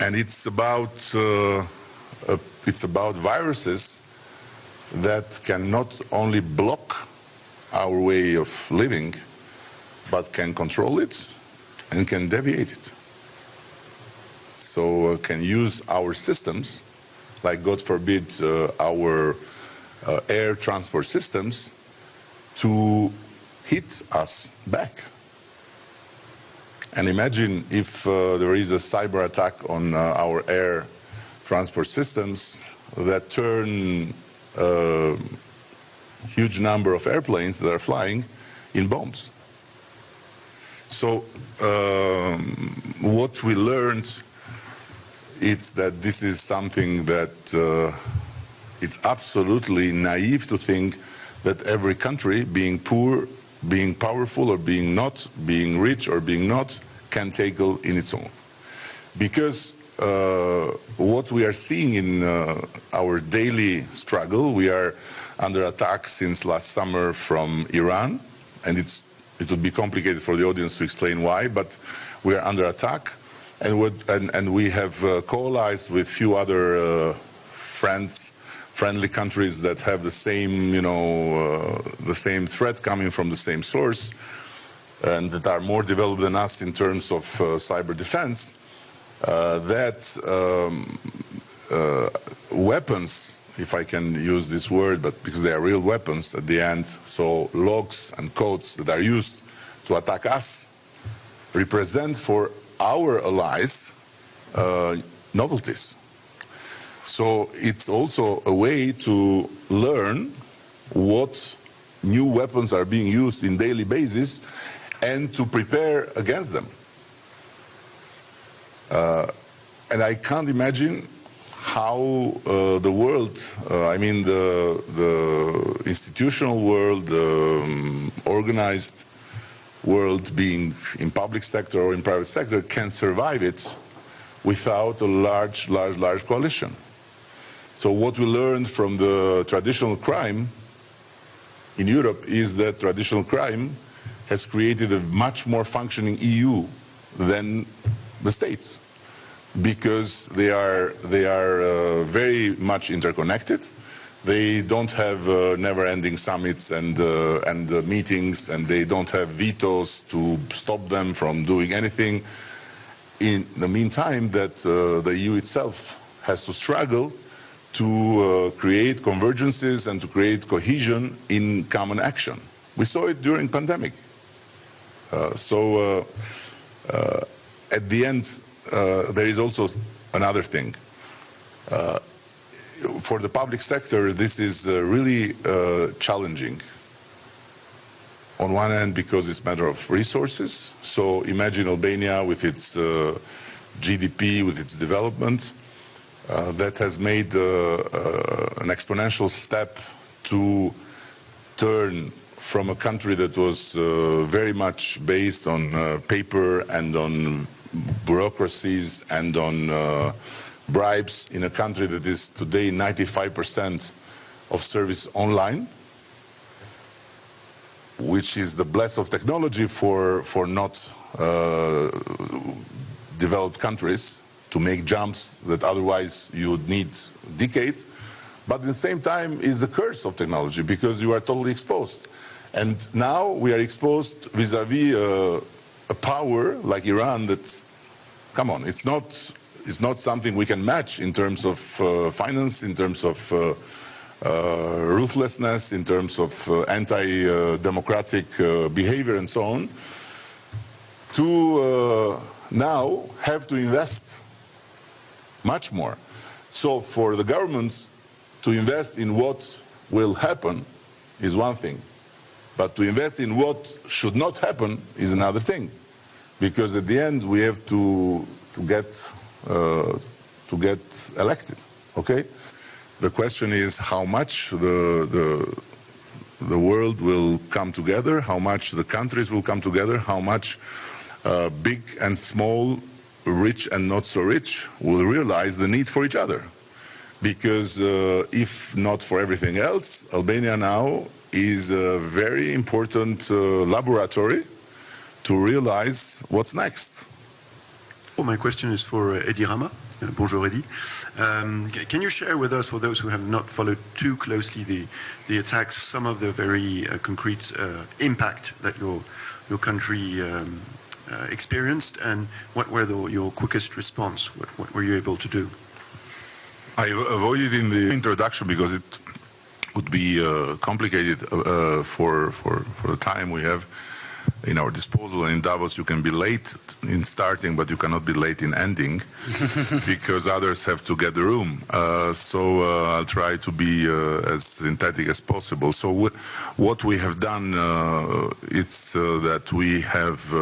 And it's about viruses that can not only block our way of living, but can control it and can deviate it. So can use our systems, like God forbid our air transport systems, to hit us back. And imagine if there is a cyber attack on our air transport systems that turn a huge number of airplanes that are flying in bombs. So what we learned is that this is something that it's absolutely naive to think that every country, being poor, being powerful or being not, being rich or being not, can tackle in its own. Because what we are seeing in our daily struggle, we are under attack since last summer from Iran, and it would be complicated for the audience to explain why, but we are under attack, and we have coalesced with few other friendly countries that have the same, the same threat coming from the same source, and that are more developed than us in terms of cyber defense. Weapons, if I can use this word, but because they are real weapons at the end, so logs and codes that are used to attack us represent for our allies novelties. So it's also a way to learn what new weapons are being used in daily basis and to prepare against them. And I can't imagine how the world, the institutional world, the organized world, being in public sector or in private sector, can survive it without a large coalition. So what we learned from the traditional crime in Europe is that traditional crime has created a much more functioning EU than the states, because they are very much interconnected. They don't have never-ending summits and meetings, and they don't have vetoes to stop them from doing anything. In the meantime, that the EU itself has to struggle to create convergences and to create cohesion in common action. We saw it during pandemic. At the end, there is also another thing. For the public sector, this is really challenging. On one hand, because it's a matter of resources. So imagine Albania with its GDP, with its development, that has made an exponential step to turn from a country that was very much based on paper and on bureaucracies and on bribes, in a country that is today 95% of service online, which is the bless of technology for not developed countries to make jumps that otherwise you would need decades. But at the same time is the curse of technology, because you are totally exposed. And now we are exposed vis-à-vis a power like Iran that, come on, it's not something we can match in terms of finance, in terms of ruthlessness, in terms of anti-democratic behavior and so on, to now have to invest much more. So for the governments to invest in what will happen is one thing, but to invest in what should not happen is another thing, because at the end we have to get elected. Okay, the question is how much the world will come together, how much the countries will come together, how much big and small, rich and not so rich will realize the need for each other. Because if not for everything else, Albania now is a very important laboratory to realize what's next. Oh, my question is for Eddie Rama. Bonjour, Eddie. Can you share with us, for those who have not followed too closely the attacks, some of the very concrete impact that your country experienced, and what were your quickest response? What were you able to do? I avoided in the introduction because it would be complicated for the time we have in our disposal. In Davos, you can be late in starting, but you cannot be late in ending because others have to get the room. So I'll try to be as synthetic as possible. So what we have done, it's that we have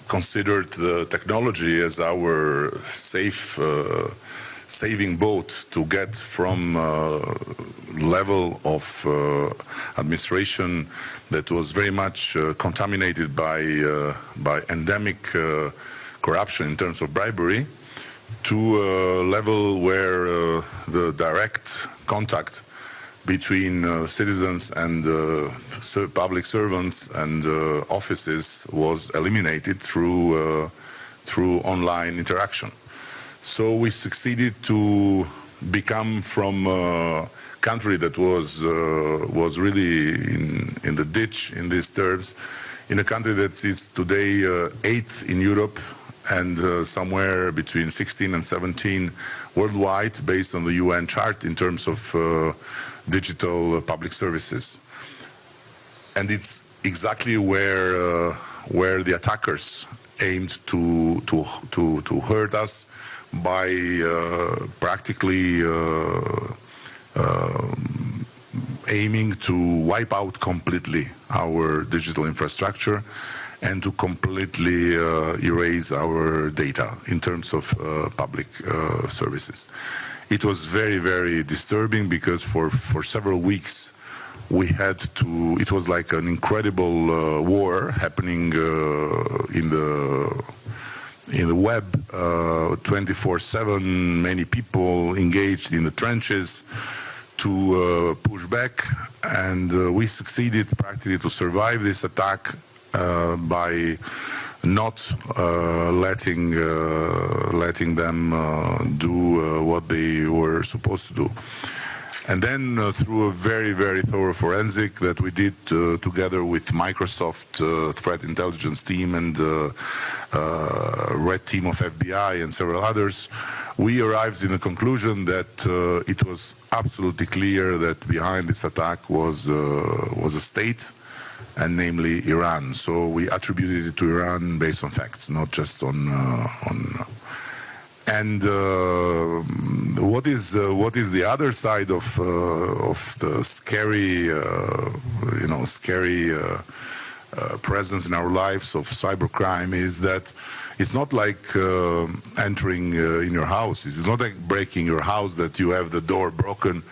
considered the technology as our saving boat to get from level of administration that was very much contaminated by endemic corruption in terms of bribery to a level where the direct contact between citizens and public servants and offices was eliminated through online interaction. So we succeeded to become from a country that was really in the ditch in these terms, in a country that is today 8th in Europe and somewhere between 16 and 17 worldwide, based on the UN chart in terms of digital public services. And it's exactly where the attackers aimed to hurt us by practically aiming to wipe out completely our digital infrastructure and to completely erase our data in terms of public services. It was very, very disturbing because for several weeks we had to, it was like an incredible war happening in the web, 24/7, many people engaged in the trenches to push back, and we succeeded practically to survive this attack by not letting them do what they were supposed to do. And then through a very, very thorough forensic that we did together with Microsoft threat intelligence team and Red team of FBI and several others, we arrived in the conclusion that it was absolutely clear that behind this attack was a state, and namely Iran. So we attributed it to Iran based on facts, not just on. And what is the other side of the scary, scary presence in our lives of cybercrime is that it's not like entering in your house. It's not like breaking your house, that you have the door broken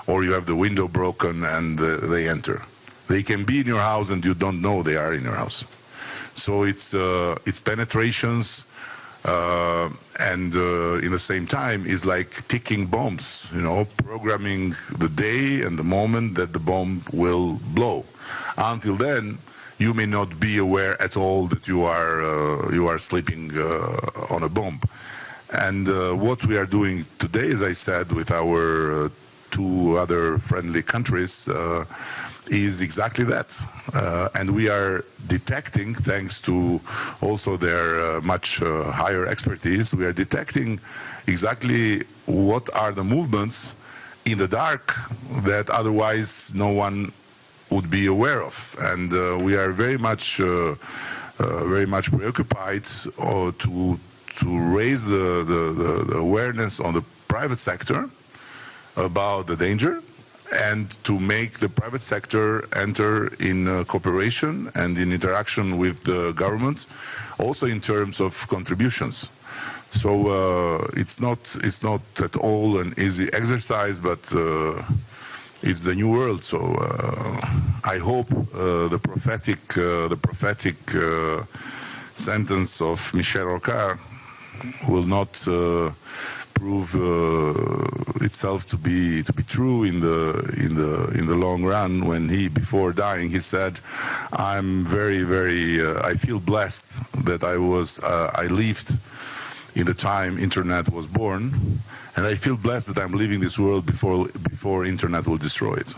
or you have the window broken and they enter. They can be in your house and you don't know they are in your house. So it's penetrations. And in the same time is like ticking bombs, programming the day and the moment that the bomb will blow. Until then, you may not be aware at all that you are sleeping on a bomb. And what we are doing today, as I said, with our two other friendly countries, is exactly that. And we are detecting, thanks to also their much higher expertise, we are detecting exactly what are the movements in the dark that otherwise no one would be aware of. And we are very much preoccupied to raise the awareness on the private sector about the danger, and to make the private sector enter in cooperation and in interaction with the government, also in terms of contributions. So it's not at all an easy exercise, but it's the new world. So I hope the prophetic sentence of Michel Rocard will not prove itself to be true in the long run. When he, before dying, he said, "I'm very, I feel blessed that I lived in the time internet was born, and I feel blessed that I'm leaving this world before internet will destroy it."